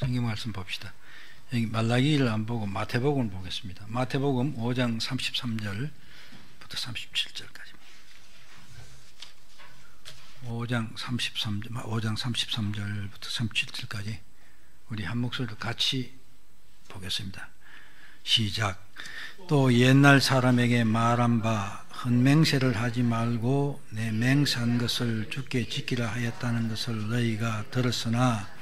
성경 말씀 봅시다. 여기 말라기를 안 보고 마태복음을 보겠습니다. 마태복음 5장 33절부터 37절까지. 5장 33절부터 37절까지 우리 한 목소리로 같이 보겠습니다. 시작. 또 옛날 사람에게 말한 바 헛맹세를 하지 말고 내 맹세한 것을 주께 지키라 하였다는 것을 너희가 들었으나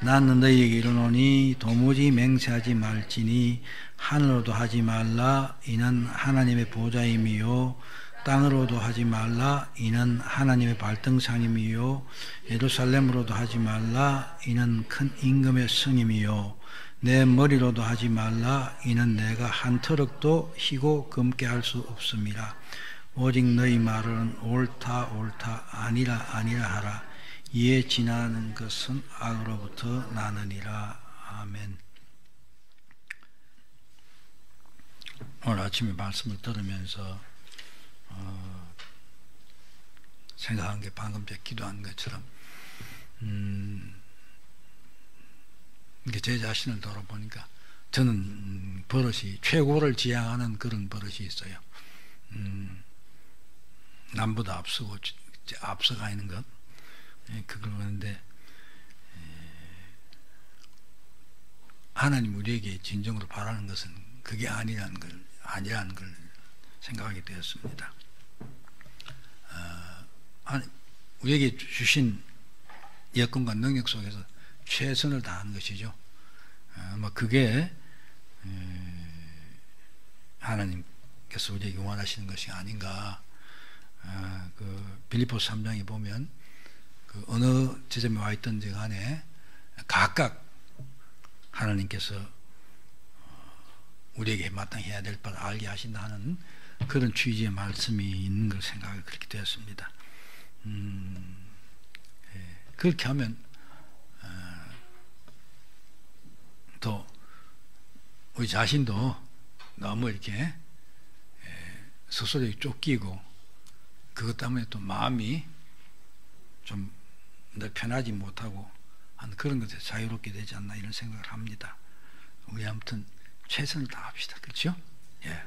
나는 너희에게 이르노니 도무지 맹세하지 말지니 하늘로도 하지 말라 이는 하나님의 보좌임이요 땅으로도 하지 말라 이는 하나님의 발등상임이요 예루살렘으로도 하지 말라 이는 큰 임금의 성임이요 내 머리로도 하지 말라 이는 내가 한 터럭도 희고 금게 할 수 없음이라. 오직 너희 말은 옳다 옳다 아니라 아니라 하라. 이에 지나는 것은 악으로부터 나느니라. 아멘. 오늘 아침에 말씀을 들으면서 생각한 게 방금 제가 기도한 것처럼 제 자신을 돌아보니까 저는 버릇이 최고를 지향하는 그런 버릇이 있어요. 남보다 앞서가 있는 것. 그걸 하는데 하나님 우리에게 진정으로 바라는 것은 그게 아니라는 걸 생각하게 되었습니다. 우리에게 주신 여건과 능력 속에서 최선을 다하는 것이죠. 그게 하나님께서 우리에게 원하시는 것이 아닌가. 그 빌립보서 3장에 보면 그 어느 지점에 와 있던지 간에 각각 하나님께서 우리에게 마땅히 해야 될 바를 알게 하신다 하는 그런 취지의 말씀이 있는 걸 생각이 그렇게 되었습니다. 그렇게 하면 또 우리 자신도 너무 이렇게 스스로 쫓기고 그것 때문에 또 마음이 좀 편하지 못하고 하는 그런 것에 자유롭게 되지 않나 이런 생각을 합니다. 우리 아무튼 최선을 다합시다. 그렇죠? 예.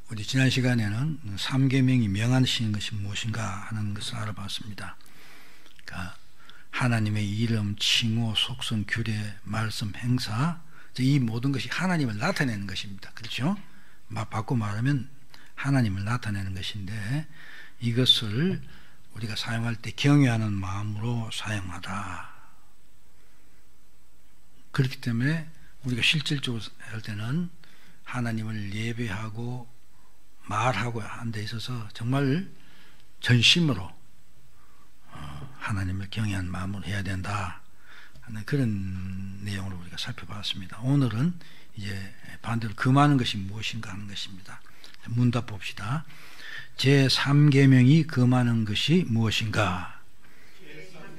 우리 지난 시간에는 3계명이 명하시는 것이 무엇인가 하는 것을 알아봤습니다. 그러니까 하나님의 이름, 칭호, 속성, 규례, 말씀, 행사 이 모든 것이 하나님을 나타내는 것입니다. 그렇죠? 바꿔 말하면 하나님을 나타내는 것인데 이것을 우리가 사용할 때 경외하는 마음으로 사용하라. 그렇기 때문에 우리가 실질적으로 할 때는 하나님을 예배하고 말하고 하는 데 있어서 정말 전심으로 하나님을 경외하는 마음으로 해야 된다 하는 그런 내용으로 우리가 살펴봤습니다. 오늘은 이제 반대로 금하는 것이 무엇인가 하는 것입니다. 문답 봅시다. 제3계명이 금하는 것이 무엇인가?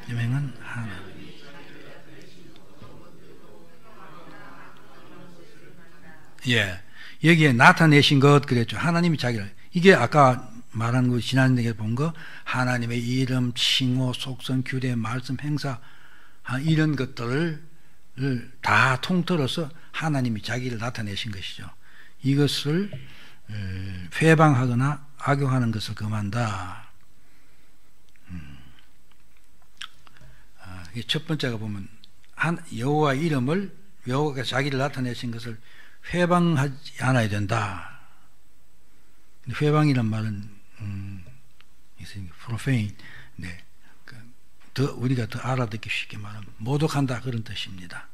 계명은 하나. 예, 여기에 나타내신 것 그랬죠. 하나님이 자기를 이게 아까 말한 거 지난주에 본 거 하나님의 이름, 칭호, 속성, 규례, 말씀, 행사 이런 것들을 다 통틀어서 하나님이 자기를 나타내신 것이죠. 이것을 회방하거나 악용하는 것을 금한다. 첫 번째가 보면 여호와 이름을 여호와가 자기를 나타내신 것을 회방하지 않아야 된다. 회방이란 말은 profane, 네, 우리가 더 알아듣기 쉽게 말하면 모독한다 그런 뜻입니다.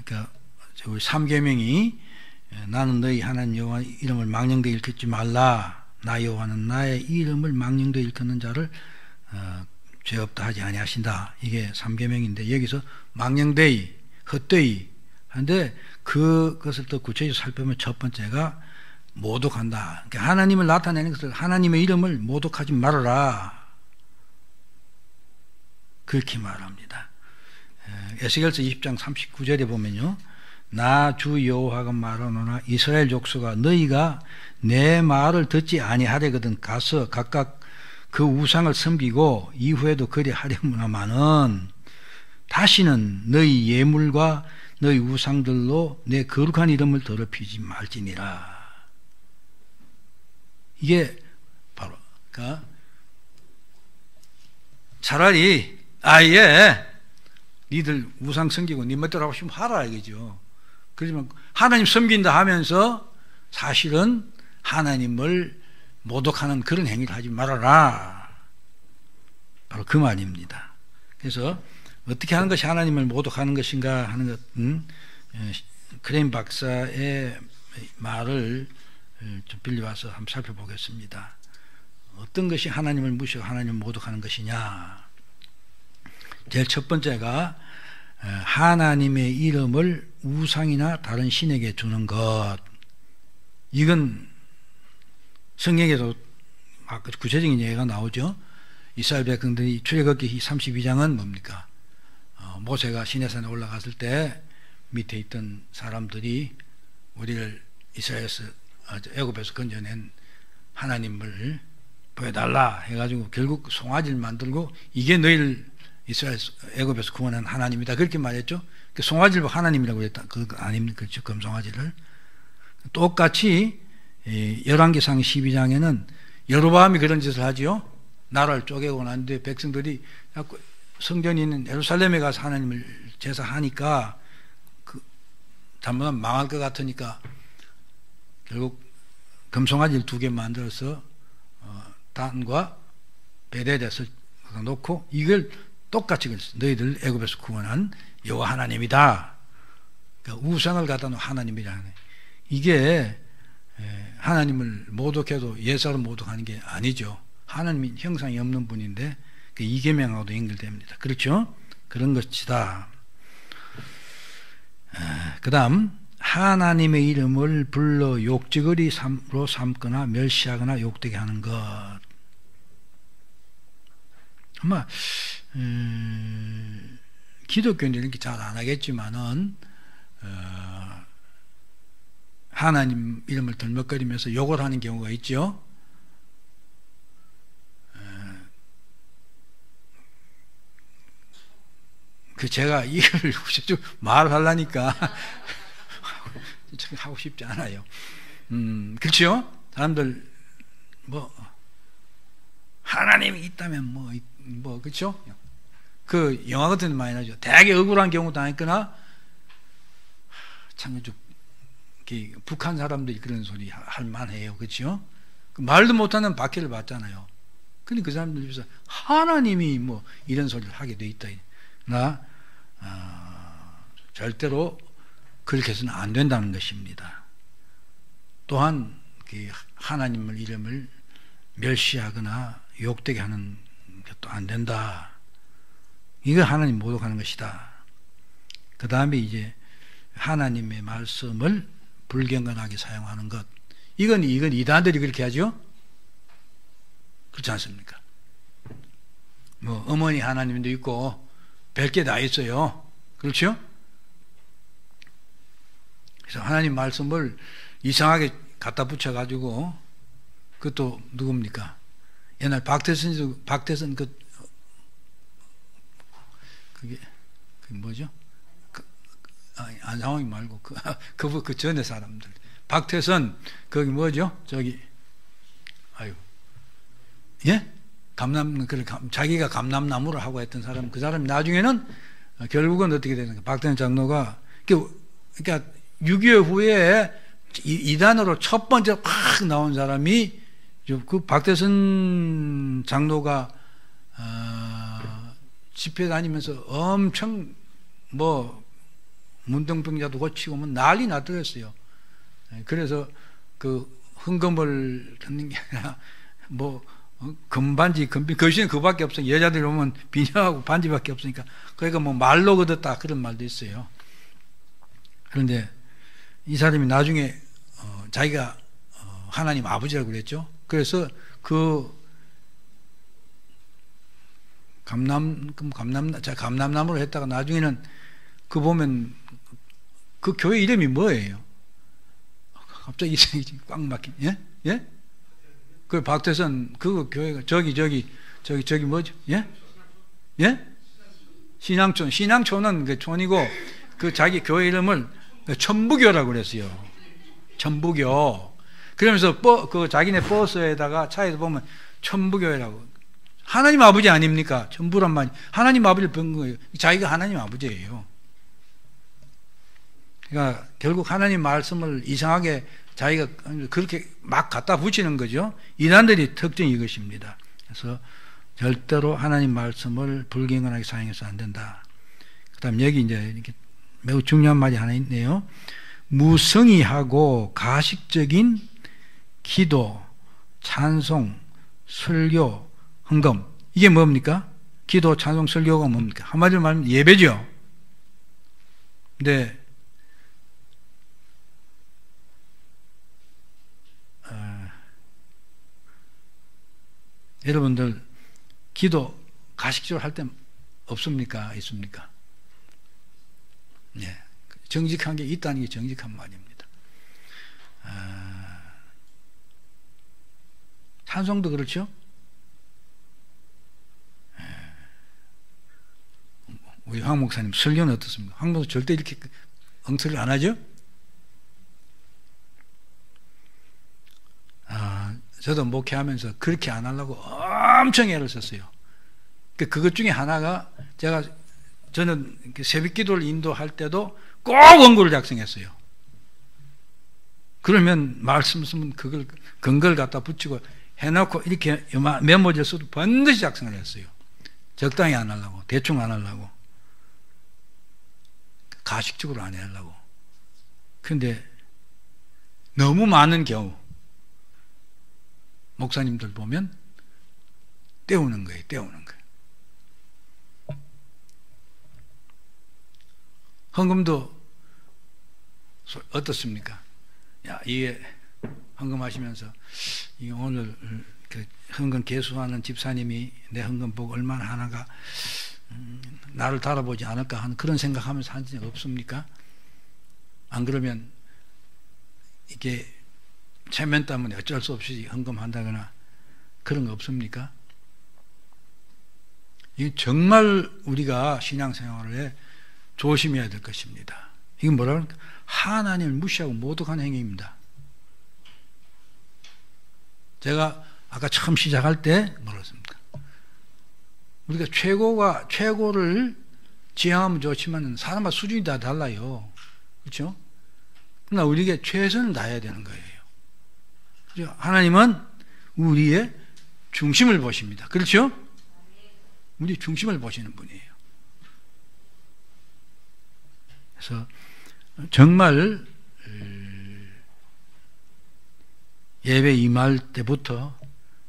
그러니까 우리 3계명이 나는 너희 하나님 여호와 이름을 망령되이 일컫지 말라. 나 여호와는 나의 이름을 망령되이 일컫는 자를 죄 없다 하지 아니하신다. 이게 3계명인데 여기서 망령되이, 헛되이 한데 그것을 더 구체적으로 살펴보면 첫 번째가 모독한다. 그러니까 하나님을 나타내는 것을 하나님의 이름을 모독하지 말아라. 그렇게 말합니다. 에스겔서 20장 39절에 보면요. 나 주 여호와가 말하노라 이스라엘 족속아 너희가 내 말을 듣지 아니하려거든 가서 각각 그 우상을 섬기고 이후에도 그리 하려무나마는 다시는 너희 예물과 너희 우상들로 내 거룩한 이름을 더럽히지 말지니라. 이게 바로 차라리 아예 니들 우상 섬기고 니 멋대로 하고 싶으면 하라 이거죠. 그렇지만 하나님 섬긴다 하면서 사실은 하나님을 모독하는 그런 행위를 하지 말아라. 바로 그 말입니다. 그래서 어떻게 하는 것이 하나님을 모독하는 것인가 하는 것, 크레인 박사의 말을 좀 빌려와서 한번 살펴보겠습니다. 어떤 것이 하나님을 무시하고 하나님을 모독하는 것이냐. 제일 첫 번째가 하나님의 이름을 우상이나 다른 신에게 주는 것. 이건 성경에도 구체적인 예가 나오죠. 이스라엘 백성들이 출애굽기 32장은 뭡니까? 모세가 시내산에 올라갔을 때 밑에 있던 사람들이 우리를 이스라엘에서 애굽에서 건져낸 하나님을 보여달라 해가지고 결국 송아지를 만들고 이게 너희를 이스라엘 애굽에서 구원한 하나님이다 그렇게 말했죠. 그 송아지를 하나님이라고 했다. 그거 아닙니까? 그렇죠. 금송아지를. 똑같이 열왕기상 12장에는 여로보암이 그런 짓을 하지요. 나라를 쪼개고 난 뒤에 백성들이 자꾸 성전이 있는 예루살렘에 가서 하나님을 제사하니까 잘못하면 망할 것 같으니까 결국 금송아지를 2개 만들어서 단과 베델에서 놓고 이걸 똑같이 그랬어요. 너희들 애굽에서 구원한 여호와 하나님이다. 그러니까 우상을 갖다 놓은 하나님이라는 이게 하나님을 모독해도 예사로 모독하는 게 아니죠. 하나님이 형상이 없는 분인데 이계명하고도 연결됩니다. 그렇죠? 그런 것이다. 그 다음 하나님의 이름을 불러 욕지거리로 삼거나 멸시하거나 욕되게 하는 것. 아마 기독교인들은 이렇게 잘 안 하겠지만은 하나님 이름을 덜먹거리면서 욕을 하는 경우가 있죠. 제가 이걸 말하려니까 하고 싶지 않아요. 그렇죠? 사람들 하나님이 있다면 그렇죠? 그 영화 같은 데 많이 나죠. 되게 억울한 경우 당했거나 참 북한 사람들이 그런 소리 할 만해요. 그렇죠? 말도 못하는 박해를 받잖아요. 근데 그 사람들 중에서 하나님이 이런 소리를 하게 돼 있다. 절대로 그렇게 해서는 안 된다는 것입니다. 또한 하나님의 이름을 멸시하거나 욕되게 하는 것도 안 된다. 이거 하나님 모독하는 것이다. 그 다음에 이제 하나님의 말씀을 불경건하게 사용하는 것. 이건 이단들이 그렇게 하죠? 그렇지 않습니까? 어머니 하나님도 있고 별게 다 있어요. 그렇죠? 그래서 하나님 말씀을 이상하게 갖다 붙여가지고 그것도 누굽니까? 옛날 박태선 그게 뭐죠? 안상홍이 말고 그 전에 사람들 박태선 거기 뭐죠? 예? 자기가 감람나무를 하고 했던 사람, 그 사람이 나중에는 결국은 어떻게 되는가? 박태선 장로가 그러니까 6.25 후에 이단으로 첫 번째 팍 나온 사람이 그 박태선 장로가 집회 다니면서 엄청 문둥병자도 고치고 난리 났더랬어요. 그래서 그 헌금을 듣는 게 아니라 금반지, 거시는 그밖에 없어요. 여자들 오면 비녀하고 반지밖에 없으니까. 그러니까 말로 얻었다 그런 말도 있어요. 그런데 이 사람이 나중에 자기가 하나님 아버지라고 그랬죠. 그래서 감람나무를 했다가 나중에는 보면 그 교회 이름이 뭐예요? 갑자기 이상이 꽉 막힌, 예? 그 박태선 그거 교회가 저기 뭐죠? 예? 예? 신앙촌은 그 촌이고 그 자기 교회 이름을 천부교라고 그랬어요. 천부교. 그러면서 그 자기네 버스에다가 차에서 보면 천부교회라고. 하나님 아버지 아닙니까? 천부란 말이 하나님 아버지를 본 거예요. 자기가 하나님 아버지예요. 그러니까 결국 하나님 말씀을 이상하게 자기가 그렇게 막 갖다 붙이는 거죠. 이단들이 특징이 이것입니다. 그래서 절대로 하나님 말씀을 불경건하게 사용해서 안 된다. 그 다음 여기 이제 이렇게 매우 중요한 말이 하나 있네요. 무성의하고 가식적인 기도, 찬송, 설교, 헌금. 이게 뭡니까? 기도, 찬송, 설교가 뭡니까? 한마디로 말하면 예배죠. 근데 여러분들 기도 가식적으로 할 때 없습니까? 있습니까? 네. 정직한 게 있다는 게 정직한 말입니다. 찬송도 그렇죠? 우리 황 목사님 설교는 어떻습니까? 황 목사 절대 이렇게 엉터리를 안 하죠? 저도 목회하면서 그렇게 안 하려고 엄청 애를 썼어요. 그것 중에 하나가 저는 새벽 기도를 인도할 때도 꼭 원고를 작성했어요. 그러면 말씀 쓰면 그걸 근거를 갖다 붙이고 해놓고 이렇게 메모지를 써도 반드시 작성을 했어요. 적당히 안 하려고, 대충 안 하려고, 가식적으로 안 하려고. 그런데 너무 많은 경우 목사님들 보면 때우는 거예요. 헌금도 어떻습니까? 야, 이게 헌금하시면서 이 오늘 그 헌금 개수하는 집사님이 내 헌금 보고 얼마나 하나가 나를 달아보지 않을까 하는 그런 생각하면서 한 적 없습니까? 안 그러면 이게 체면 때문에 어쩔 수 없이 헌금한다거나 그런 거 없습니까? 이 정말 우리가 신앙생활에 조심해야 될 것입니다. 이건 뭐라 그럴까? 하나님을 무시하고 모독하는 행위입니다. 제가 아까 처음 시작할 때 뭐라 했습니까? 우리가 최고를 지향하면 좋지만 사람마다 수준이 다 달라요. 그렇죠? 그러나 우리에게 최선을 다해야 되는 거예요. 그렇죠? 하나님은 우리의 중심을 보십니다. 그렇죠? 우리 중심을 보시는 분이에요. 그래서 정말 예배 임할 때부터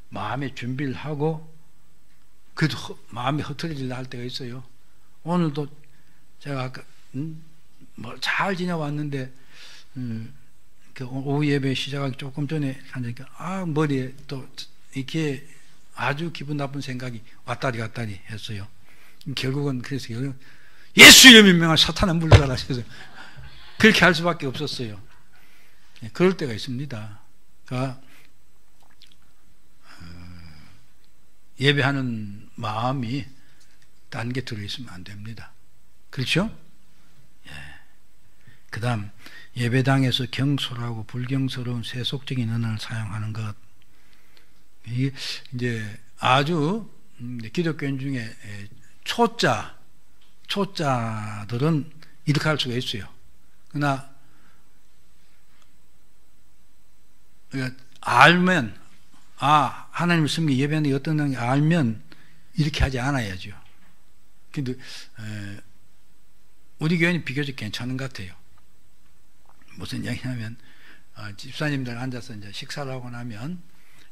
마음의 준비를 하고 그래도 마음이 흐트러질라 할 때가 있어요. 오늘도 제가 아까 잘 지내왔는데 그 오후 예배 시작하기 조금 전에 하니까 머리에 또 이렇게 아주 기분 나쁜 생각이 왔다리 갔다리 했어요. 결국은 그래서 예수 이름의 명한 사탄은 물러가라 해서 그렇게 할 수밖에 없었어요. 그럴 때가 있습니다. 그러니까 예배하는 마음이 딴 게 들어있으면 안 됩니다. 그렇죠? 예. 그 다음 예배당에서 경솔하고 불경스러운 세속적인 언어를 사용하는 것. 이게 이제 아주 기독교인 중에 초자들은 이렇게 할 수가 있어요. 그러나 알면 하나님을 섬기 예배하는 게 어떤 게 알면 이렇게 하지 않아야죠. 근데 우리 교회는 비교적 괜찮은 것 같아요. 무슨 이야기냐면 집사님들 앉아서 이제 식사를 하고 나면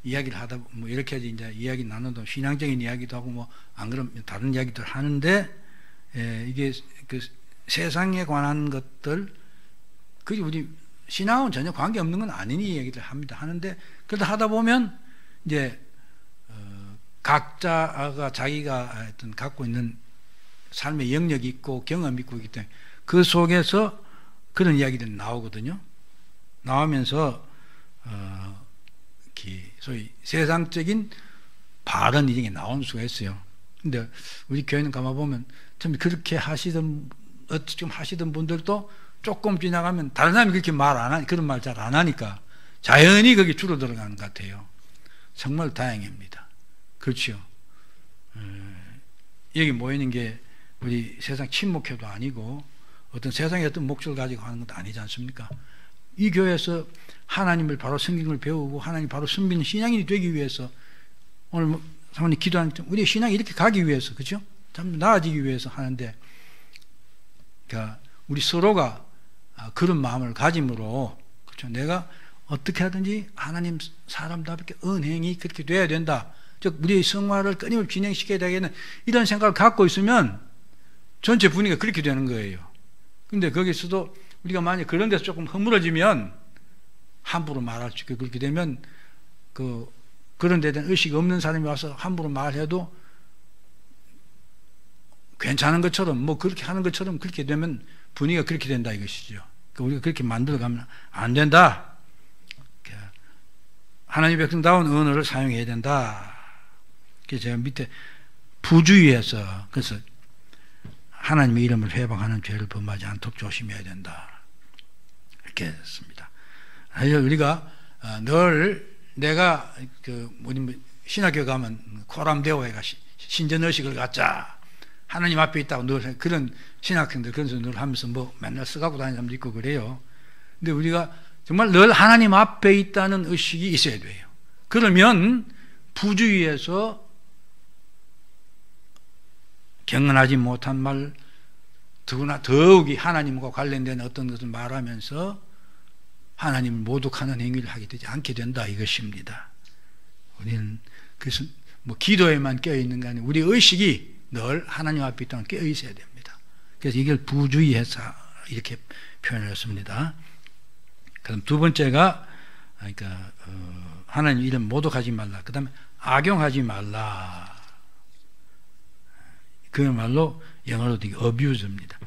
이야기를 하다 뭐 이렇게 이제 이야기 나누도 신앙적인 이야기도 하고 뭐 안 그러면 다른 이야기들 하는데 이게 그 세상에 관한 것들 그게 우리 신앙은 전혀 관계 없는 건 아니니 얘기를 하는데 그러다 하다 보면 이제 각자가 자기가 어떤 갖고 있는 삶의 영역이 있고 경험이 있고 있기 때문에 그 속에서 그런 이야기들이 나오거든요. 나오면서 특히 소위 세상적인 바른 이런 게 나오는 수가 있어요. 근데 우리 교회는 가만보면 참 그렇게 좀 하시던 분들도 조금 지나가면 다른 사람이 그렇게 그런 말 잘 안 하니까 자연히 거기 줄어들어가는 것 같아요. 정말 다행입니다. 그렇죠. 여기 모이는 게 우리 세상 친목회도 아니고 어떤 세상의 어떤 목적을 가지고 하는 것도 아니지 않습니까? 이 교회에서 하나님을 바로 성경을 배우고 하나님 바로 섬기는 신앙인이 되기 위해서 오늘 사모님 기도하는 우리의 신앙이 이렇게 가기 위해서, 그렇죠? 참 나아지기 위해서 하는데, 그러니까 우리 서로가 그런 마음을 가짐으로, 그렇죠? 내가 어떻게 하든지 하나님 사람답게 은행이 그렇게 돼야 된다. 즉 우리의 성화를 끊임없이 진행시켜야 되겠는 이런 생각을 갖고 있으면 전체 분위기가 그렇게 되는 거예요. 근데 거기서도 우리가 만약 그런 데서 조금 허물어지면 함부로 말할 수 있고, 그렇게 되면 그런 데에 대한 의식이 없는 사람이 와서 함부로 말해도 괜찮은 것처럼 뭐 그렇게 하는 것처럼 그렇게 되면 분위기가 그렇게 된다 이것이죠. 그러니까 우리가 그렇게 만들어가면 안 된다. 하나님의 백성다운 언어를 사용해야 된다. 그래서 제가 밑에 부주의해서, 그래서 하나님의 이름을 회방하는 죄를 범하지 않도록 조심해야 된다. 이렇게 했습니다. 우리가 늘 내가 우리 신학교 가면 코람데오에가 신전의식을 갖자. 하나님 앞에 있다고 늘 그런 신학생들 그런 소리 늘 하면서 뭐 맨날 써갖고 다니는 사람도 있고 그래요. 근데 우리가 정말 늘 하나님 앞에 있다는 의식이 있어야 돼요. 그러면 부주의에서 경건하지 못한 말, 더욱이 하나님과 관련된 어떤 것을 말하면서 하나님을 모독하는 행위를 하게 되지 않게 된다 이것입니다. 우리는 그래서 뭐 기도에만 깨어있는 게 아니고 우리 의식이 늘 하나님 앞에 있다는 깨어 있어야 됩니다. 그래서 이걸 부주의해서 이렇게 표현을 했습니다. 그럼 두 번째가, 그러니까 하나님 이름 모독하지 말라. 그 다음에 악용하지 말라. 그야말로 영어로 abuse입니다.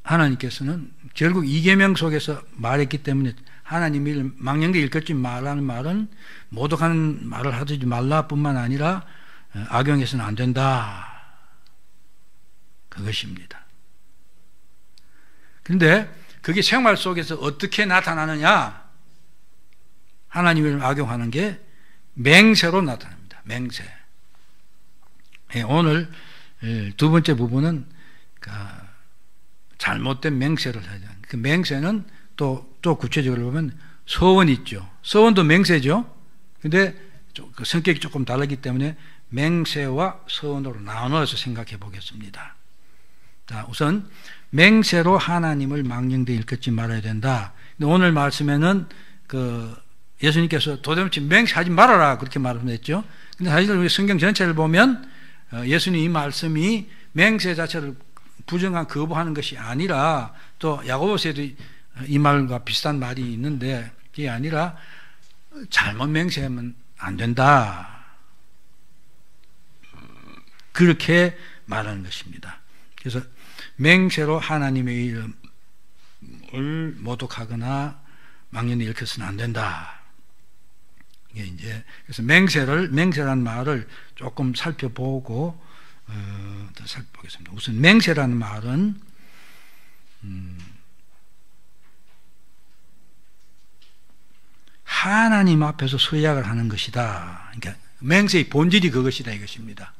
하나님께서는 결국 이계명 속에서 말했기 때문에 하나님 이름 망령되 일컫지 말라는 말은 모독하는 말을 하지 말라 뿐만 아니라 악용해서는 안 된다. 그것입니다. 그런데 그게 생활 속에서 어떻게 나타나느냐? 하나님을 악용하는 게 맹세로 나타납니다. 맹세. 오늘 두 번째 부분은 잘못된 맹세를 하죠. 그 맹세는 또 구체적으로 보면 서원 있죠. 서원도 맹세죠. 근데 그 성격이 조금 다르기 때문에 맹세와 서원으로 나눠서 생각해 보겠습니다. 자, 우선 맹세로 하나님을 망령되 일컫지 말아야 된다. 근데 오늘 말씀에는 예수님께서 도대체 맹세하지 말아라 그렇게 말씀했죠. 근데 사실 우리 성경 전체를 보면 예수님 이 말씀이 맹세 자체를 부정한 거부하는 것이 아니라 또 야고보서에도 이 말과 비슷한 말이 있는데 그게 아니라 잘못 맹세하면 안 된다. 그렇게 말하는 것입니다. 그래서 맹세로 하나님의 이름을 모독하거나 망령되 일컫어서는 안 된다. 이게 이제 그래서 맹세라는 말을 조금 살펴보고 더 살펴보겠습니다. 우선 맹세라는 말은 하나님 앞에서 서약을 하는 것이다. 그러니까 맹세의 본질이 그것이다 이것입니다.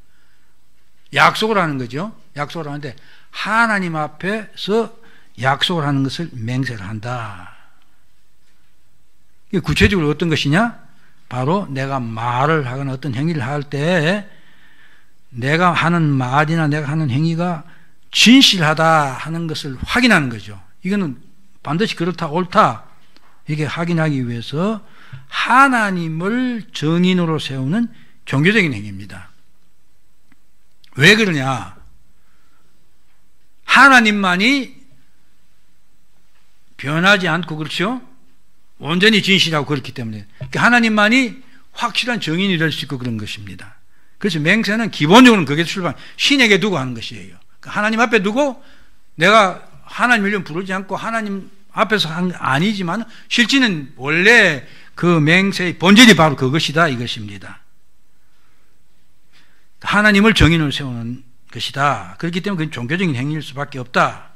약속을 하는 거죠. 약속을 하는데 하나님 앞에서 약속을 하는 것을 맹세를 한다. 이게 구체적으로 어떤 것이냐? 바로 내가 말을 하거나 어떤 행위를 할 때 내가 하는 말이나 내가 하는 행위가 진실하다 하는 것을 확인하는 거죠. 이거는 반드시 그렇다 옳다 이게 확인하기 위해서 하나님을 정인으로 세우는 종교적인 행위입니다. 왜 그러냐? 하나님만이 변하지 않고 그렇죠? 온전히 진실하고 그렇기 때문에 하나님만이 확실한 정인이 될 수 있고 그런 것입니다. 그래서 맹세는 기본적으로는 그게 출발 신에게 두고 하는 것이에요. 하나님 앞에 두고 내가 하나님 이름 부르지 않고 하나님 앞에서 한 아니지만 실제는 원래 그 맹세의 본질이 바로 그것이다 이것입니다. 하나님을 정인으로 세우는 것이다. 그렇기 때문에 그건 종교적인 행위일 수밖에 없다.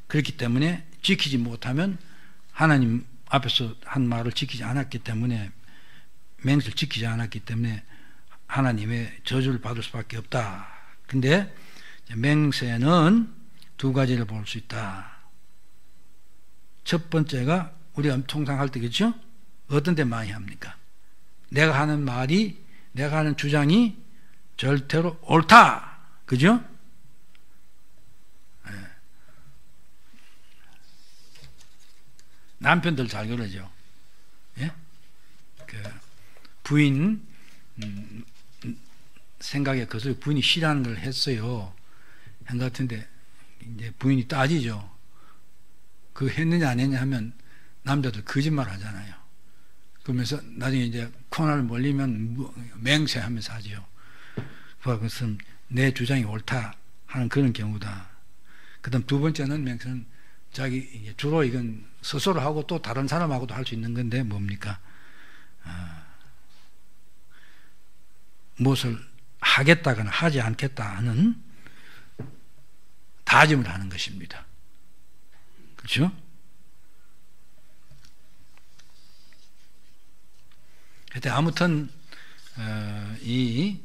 그렇기 때문에 지키지 못하면 하나님 앞에서 한 말을 지키지 않았기 때문에 맹세를 지키지 않았기 때문에 하나님의 저주를 받을 수밖에 없다. 근데 맹세는 두 가지를 볼 수 있다. 첫 번째가 우리가 통상 할 때겠죠? 어떤 데 많이 합니까? 내가 하는 말이, 내가 하는 주장이 절대로 옳다. 그죠? 네. 남편들 잘 그러죠. 예? 그 부인 생각에 그것을 부인이 싫어하는 걸 했어요. 한 것 같은데 이제 부인이 따지죠. 그 했느냐 안 했냐 하면 남자들 거짓말 하잖아요. 그러면서 나중에 이제 코너를 몰리면 맹세하면서 하죠. 그것은 내 주장이 옳다 하는 그런 경우다. 그 다음 두 번째는 맹세는 자기 주로 이건 스스로 하고 또 다른 사람하고도 할 수 있는 건데 뭡니까? 무엇을 하겠다거나 하지 않겠다 하는 다짐을 하는 것입니다. 그렇죠? 하여튼 아무튼 이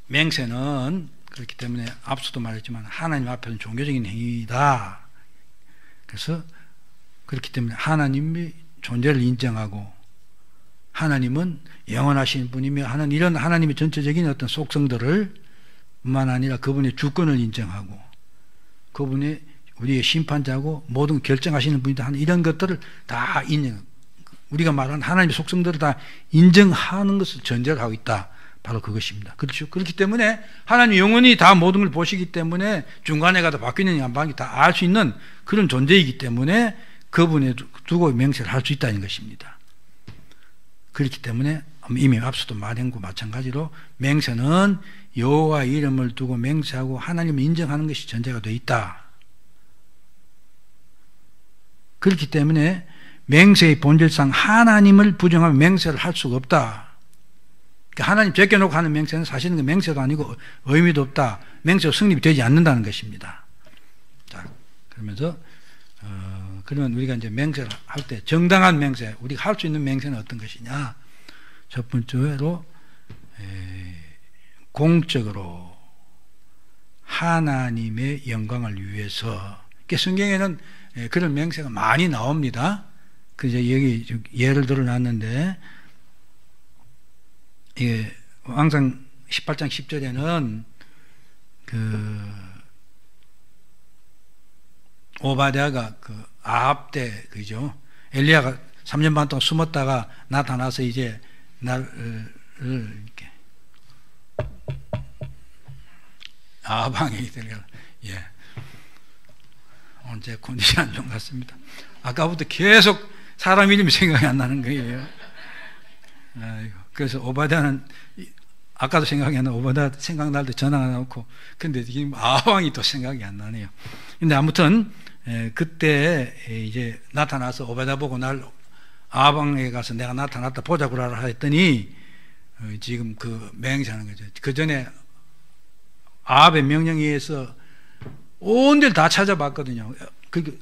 맹세는 그렇기 때문에 앞서도 말했지만 하나님 앞에는 종교적인 행위다. 그래서 그렇기 때문에 하나님의 존재를 인정하고 하나님은 영원하신 분이며 이런 하나님의 전체적인 어떤 속성들을 뿐만 아니라 그분의 주권을 인정하고 그분이 우리의 심판자고 모든 결정하시는 분이다 하는 이런 것들을 다 우리가 말하는 하나님의 속성들을 다 인정하는 것을 전제를 하고 있다. 바로 그것입니다. 그렇죠. 그렇기 때문에 하나님 영원히 다 모든 걸 보시기 때문에 중간에 가도 바뀌는 안 바뀌는 다 알 수 있는 그런 존재이기 때문에 그분에 두고 맹세를 할 수 있다는 것입니다. 그렇기 때문에 이미 앞서도 말한 것 마찬가지로 맹세는 여호와 이름을 두고 맹세하고 하나님을 인정하는 것이 전제가 되어 있다. 그렇기 때문에 맹세의 본질상 하나님을 부정하면 맹세를 할 수가 없다. 그러니까 하나님 제껴놓고 하는 맹세는 사실은 그 맹세도 아니고 의미도 없다. 맹세가 성립이 되지 않는다는 것입니다. 자, 그러면서 그러면 우리가 이제 맹세를 할 때 정당한 맹세, 우리가 할 수 있는 맹세는 어떤 것이냐? 첫 번째로 공적으로 하나님의 영광을 위해서. 성경에는 그런 맹세가 많이 나옵니다. 그래서 여기 예를 들어놨는데 항상 18장 10절에는 그 오바댜가 그 아합 때 그죠? 엘리야가 3년 반 동안 숨었다가 나타나서 이제 나를 이렇게 아방에 들어가. 예. 오늘 제 컨디션 안 좋은 것 같습니다. 아까부터 계속 사람 이름이 생각이 안 나는 거예요. 아이고. 그래서 오바댜는 아까도 생각이 안 나고 오바댜 생각날 때 전화 안 놓고 근데 지금 아방이 또 생각이 안 나네요. 근데 아무튼 그때 이제 나타나서 오바댜 보고 날 아방에 가서 내가 나타났다 보자고 하라 했더니 지금 그 맹세하는 거죠. 그 전에 아합의 명령에 의해서 온 데를 다 찾아봤거든요.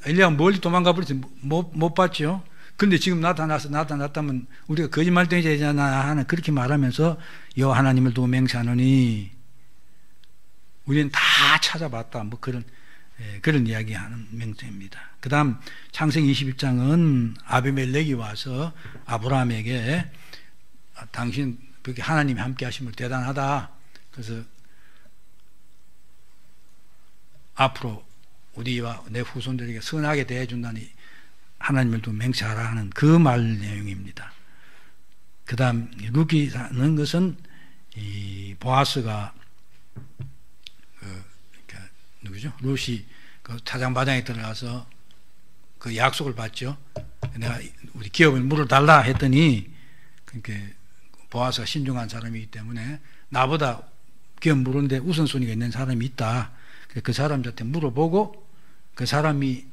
엘리야가 멀리 도망가 버리지 못 봤죠. 근데 지금 나타났다면 우리가 거짓말쟁이 되잖아 하는 그렇게 말하면서 여호와 하나님을 두고 맹세하노니 우리는 다 찾아봤다. 뭐 그런 이야기하는 맹세입니다. 그 다음 창세기 21장은 아비멜렉이 와서 아브라함에게 당신 그렇게 하나님이 함께 하심을 대단하다. 그래서 앞으로 우리와 내 후손들에게 선하게 대해준다니 하나님을 두고 맹세하라 하는 그 말 내용입니다. 그 다음 룻이라는 것은 이 보아스가 누구죠? 룻이 그 타장바장에 들어가서 그 약속을 받죠. 내가 우리 기업을 물어달라 했더니 그러니까 보아스가 신중한 사람이기 때문에 나보다 기업 물었는데 우선순위가 있는 사람이 있다. 그 사람한테 물어보고 그 사람이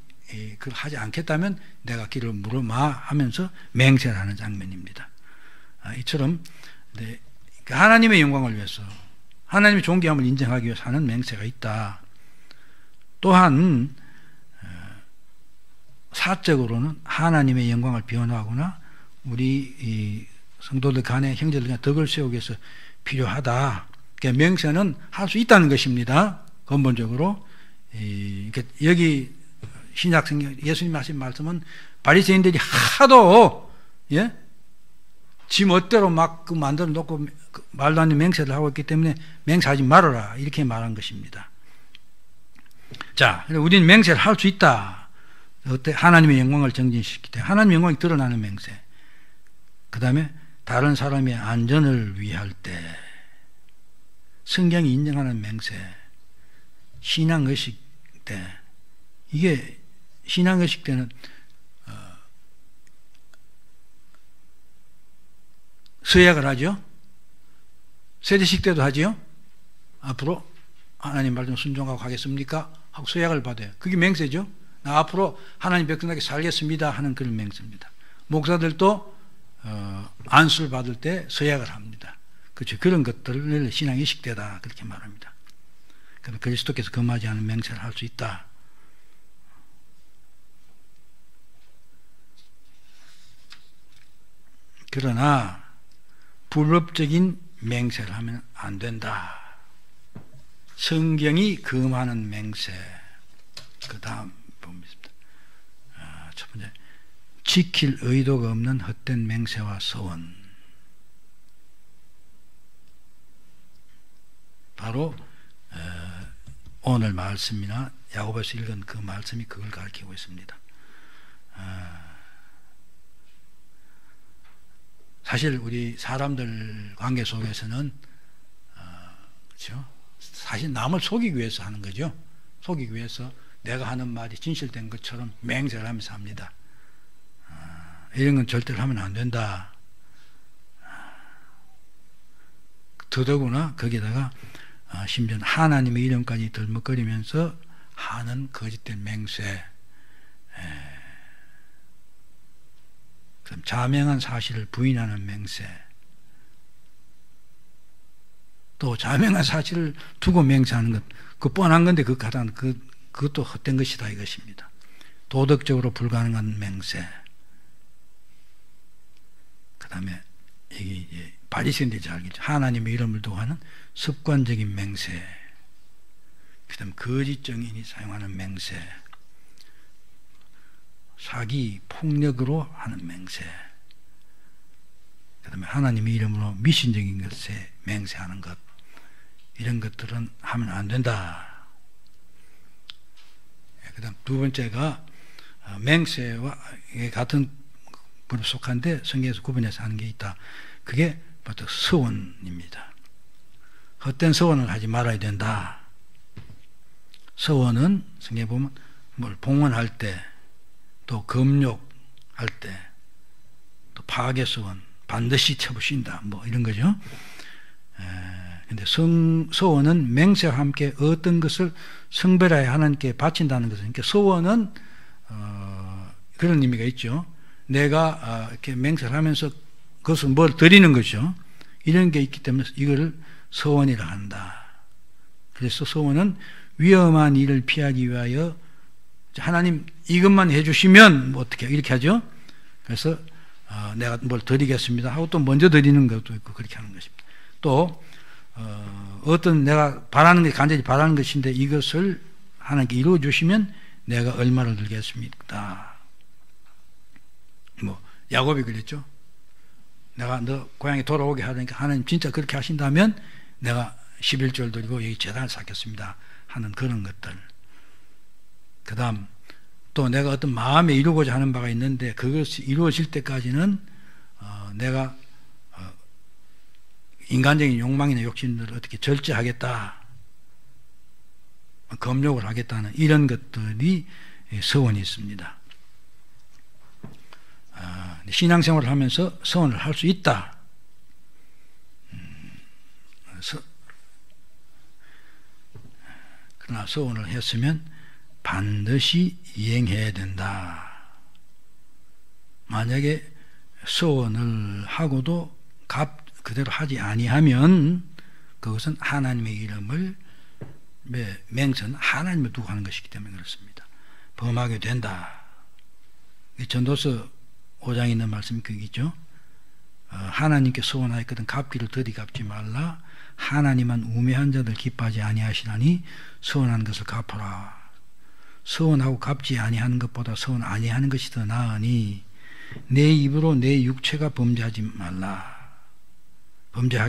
그걸 하지 않겠다면 내가 길을 물어마 하면서 맹세를 하는 장면입니다. 이처럼 하나님의 영광을 위해서, 하나님의 존귀함을 인정하기 위해서 하는 맹세가 있다. 또한 사적으로는 하나님의 영광을 비워나가거나 우리 성도들 간에, 형제들 간에 덕을 세우기 위해서 필요하다. 그러니까 맹세는 할 수 있다는 것입니다. 근본적으로. 여기 신약 성경 예수님 하신 말씀은 바리새인들이 하도 지 멋대로 막 그 만들어 놓고 말도 안 되는 맹세를 하고 있기 때문에 맹세하지 말아라, 이렇게 말한 것입니다. 자, 우리는 맹세를 할 수 있다. 어때? 하나님의 영광을 정진시킬 때 하나님의 영광이 드러나는 맹세. 그 다음에 다른 사람의 안전을 위할 때, 성경이 인정하는 맹세, 신앙의식 때, 이게 신앙의식 때는 서약을 하죠. 세례식 때도 하죠. 앞으로 하나님 말씀 순종하고 가겠습니까? 하고 서약을 받아요. 그게 맹세죠. 나 앞으로 하나님 백성에게 살겠습니다 하는 그런 맹세입니다. 목사들도 안수를 받을 때 서약을 합니다. 그렇죠. 그런 것들을 신앙의식 때다, 그렇게 말합니다. 그러면 그리스도께서 금하지 않은 맹세를 할 수 있다. 그러나 불법적인 맹세를 하면 안 된다. 성경이 금하는 맹세. 그 다음 봅니다. 첫 번째, 지킬 의도가 없는 헛된 맹세와 서원. 바로 오늘 말씀이나 야고보에서 읽은 그 말씀이 그걸 가리키고 있습니다. 사실 우리 사람들 관계 속에서는 그렇죠? 사실 남을 속이기 위해서 하는 거죠. 속이기 위해서 내가 하는 말이 진실된 것처럼 맹세를 하면서 합니다. 이런 건 절대로 하면 안 된다. 더더구나 거기다가 심지어 하나님의 이름까지 들먹거리면서 하는 거짓된 맹세, 그럼 자명한 사실을 부인하는 맹세, 또 자명한 사실을 두고 맹세하는 것, 그 뻔한 건데 그것도 헛된 것이다, 이것입니다. 도덕적으로 불가능한 맹세. 그 다음에 이게 바리새인들이 잘 알겠죠. 하나님의 이름을 두고 하는 습관적인 맹세. 그 다음 거짓 증인이 사용하는 맹세, 사기, 폭력으로 하는 맹세, 그 다음에 하나님의 이름으로 미신적인 것에 맹세하는 것, 이런 것들은 하면 안 된다. 그 다음 두 번째가 맹세와 같은 부분에 속한데 성경에서 구분해서 하는 게 있다. 그게 바로 서원입니다. 헛된 서원을 하지 말아야 된다. 서원은 성경에 보면 뭘 봉헌할 때, 또 금욕할 때, 또 파괴서원, 반드시 쳐부신다, 뭐 이런 거죠. 근데 서원은 맹세와 함께 어떤 것을 성별하여 하나님께 바친다는 것은, 그러니까 서원은 그런 의미가 있죠. 내가 이렇게 맹세를 하면서 그것을 뭘 드리는 것이죠. 이런 게 있기 때문에 이거를 서원이라 한다. 그래서 서원은 위험한 일을 피하기 위하여 하나님 이것만 해주시면 뭐 어떻게 이렇게 하죠. 그래서 내가 뭘 드리겠습니다 하고 또 먼저 드리는 것도 있고 그렇게 하는 것입니다. 또 어떤 내가 바라는 게 간절히 바라는 것인데 이것을 하나님께 이루어 주시면 내가 얼마를 드리겠습니까? 뭐 야곱이 그랬죠. 내가 너 고향에 돌아오게 하니까 하나님 진짜 그렇게 하신다면 내가 11조를 드리고 여기 제단을 쌓겠습니다 하는 그런 것들. 그 다음 또 내가 어떤 마음에 이루고자 하는 바가 있는데 그것이 이루어질 때까지는 내가 인간적인 욕망이나 욕심들을 어떻게 절제하겠다, 검욕을 하겠다는 이런 것들이 서원이 있습니다. 신앙생활을 하면서 서원을 할 수 있다. 그러나 서원을 했으면 반드시 이행해야 된다. 만약에 서원을 하고도 그대로 하지 아니하면 그것은 하나님의 이름을 맹세는 하나님을 두고 하는 것이기 때문에 그렇습니다. 범하게 된다. 전도서 5장에 있는 말씀이 그기죠. 하나님께 서원하였거든 갚기를 더디 갚지 말라. 하나님만 우매한 자들 기뻐하지 아니하시나니 서원한 것을 갚아라. 서원하고 갚지 아니하는 것보다 서원 아니하는 것이 더 나으니 내 입으로 내 육체가 범죄하게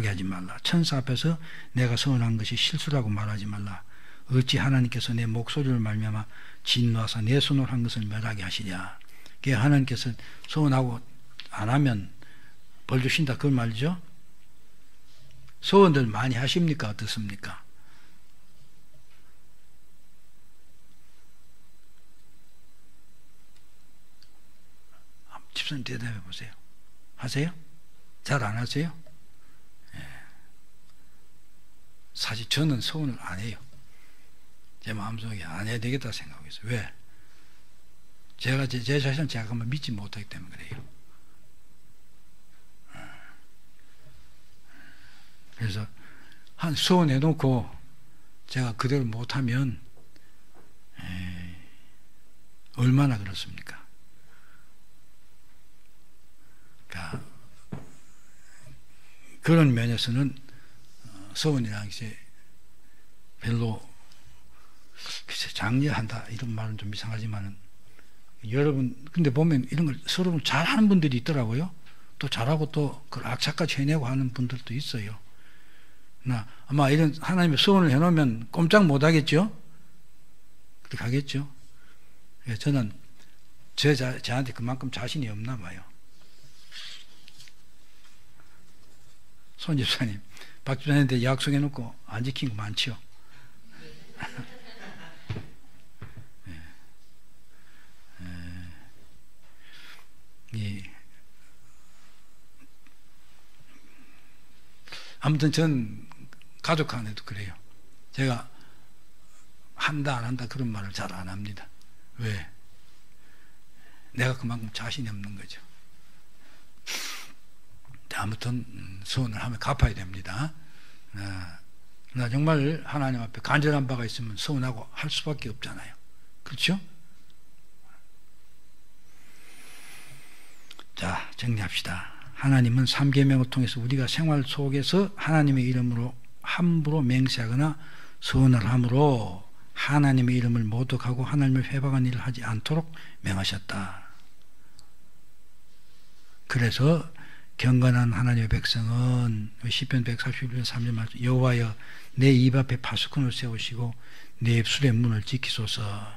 하지 말라. 천사 앞에서 내가 서원한 것이 실수라고 말하지 말라. 어찌 하나님께서 내 목소리를 말미암아 진노하사 내 손으로 한 것을 멸하게 하시냐. 하나님께서 서원하고 안 하면 벌 주신다 그걸 말이죠. 서원들 많이 하십니까? 어떻습니까? 집사님 대답해 보세요. 하세요? 잘 안 하세요? 사실 저는 서원을 안 해요. 제 마음속에 안 해야 되겠다 생각하고 있어요. 왜? 제가 제 자신을 제가 한번 믿지 못하기 때문에 그래요. 그래서 한 서원해놓고 제가 그대로 못하면 얼마나 그렇습니까? 그러니까 그런 면에서는 서원이라는 게 별로 장려한다 이런 말은 좀 이상하지만은 여러분 근데 보면 이런 걸 서로 잘하는 분들이 있더라고요. 또 잘하고 또 그걸 악착같이 해내고 하는 분들도 있어요. 아마 이런 하나님의 서원을 해놓으면 꼼짝 못하겠죠? 그렇게 하겠죠? 저는 저한테 그만큼 자신이 없나 봐요. 손 집사님, 박 집사님한테 약속해놓고 안 지킨 거 많죠? 아무튼 전 가족 간에도 그래요. 제가 한다 안 한다 그런 말을 잘 안 합니다. 왜? 내가 그만큼 자신이 없는 거죠. 아무튼 서원을 하면 갚아야 됩니다. 나 정말 하나님 앞에 간절한 바가 있으면 서원하고 할 수밖에 없잖아요. 그렇죠? 자, 정리합시다. 하나님은 3계명을 통해서 우리가 생활 속에서 하나님의 이름으로 함부로 맹세하거나 서원을 함으로 하나님의 이름을 모독하고 하나님을 회방한 일을 하지 않도록 명하셨다. 그래서 경건한 하나님의 백성은 시편 141편 3절 말씀 여호와여 내 입 앞에 파수꾼을 세우시고 내 입술의 문을 지키소서.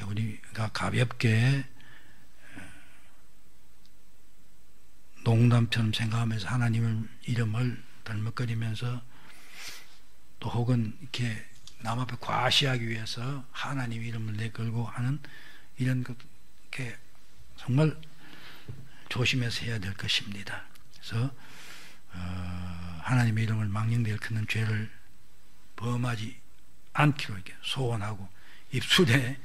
우리가 가볍게 농담처럼 생각하면서 하나님의 이름을 덜먹거리면서 또 혹은 이렇게 남 앞에 과시하기 위해서 하나님 이름을 내걸고 하는 이런 것 이렇게 정말 조심해서 해야 될 것입니다. 그래서 하나님의 이름을 망령되게 일컫는 죄를 범하지 않기로 이렇게 소원하고 입술에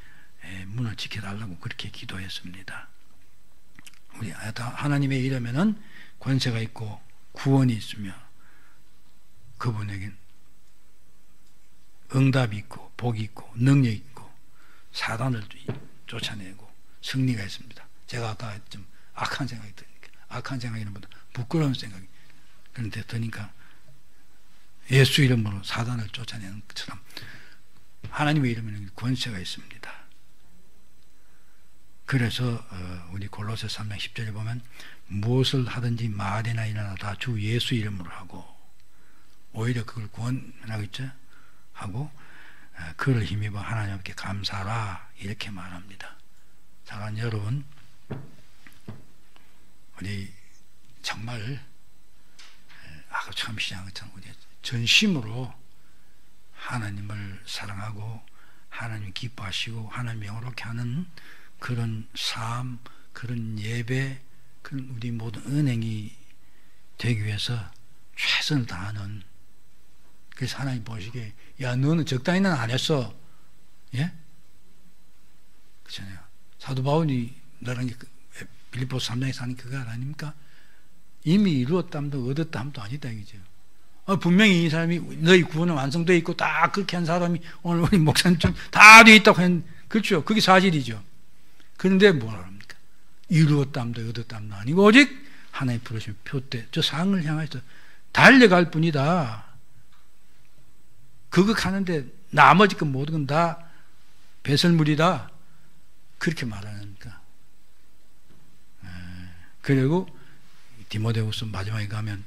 문을 지켜달라고 그렇게 기도했습니다. 우리 하나님의 이름에는 권세가 있고 구원이 있으며 그분에겐 응답이 있고 복이 있고 능력이 있고 사단을 쫓아내고 승리가 있습니다. 제가 아까 좀 악한 생각이 드니까 악한 생각이는 보다 부끄러운 생각이 그런데 드니까 예수 이름으로 사단을 쫓아내는 것처럼 하나님의 이름에는 권세가 있습니다. 그래서 우리 골로새 3장 10절에 보면 무엇을 하든지 말이나 일어나 다 주 예수 이름으로 하고 오히려 그걸 구원하고 있죠. 하고 그를 힘입어 하나님께 감사하라 이렇게 말합니다. 사랑하는 여러분, 우리 정말 아까 처음 시작한 것처럼 우리 전심으로 하나님을 사랑하고 하나님 기뻐하시고 하나님 영화롭게 하는 그런 삶, 그런 예배, 그런 우리 모든 은행이 되기 위해서 최선을 다하는. 그래서 하나님 보시기에 야 너는 적당히는 안 했어. 예? 그렇잖아요. 사도 바울이 나랑 빌립보서 3장에 사는 그거 아닙니까? 이미 이루었다함도 얻었다함도 아니다 이거죠. 분명히 이 사람이 너희 구원은 완성되어 있고 다 그렇게 한 사람이 오늘 우리 목사님처럼 다 되어 있다고 한 그렇죠. 그게 사실이죠. 그런데 뭐라 합니까? 이루었다함도 얻었다함도 아니고 오직 하나님 부르신 표대 저 상을 향해서 달려갈 뿐이다. 그거 가는데 나머지 건 모든 건 다 배설물이다. 그렇게 말하니까. 그리고 디모데후서 마지막에 가면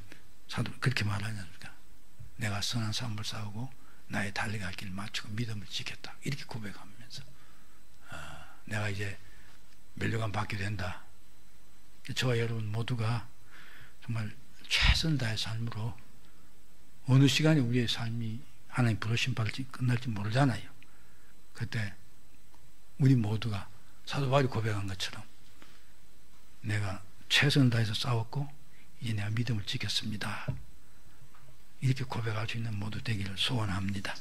사도 그렇게 말하냐니까. 내가 선한 삶을 싸우고 나의 달려갈 길을 맞추고 믿음을 지켰다. 이렇게 고백하면서 내가 이제 멸류관 받게 된다. 저와 여러분 모두가 정말 최선을 다해 삶으로 어느 시간에 우리의 삶이 하나님 부르신 바를 끝날지 모르잖아요. 그때 우리 모두가 사도 바울이 고백한 것처럼 내가 최선을 다해서 싸웠고 이제 내가 믿음을 지켰습니다. 이렇게 고백할 수 있는 모두 되기를 소원합니다.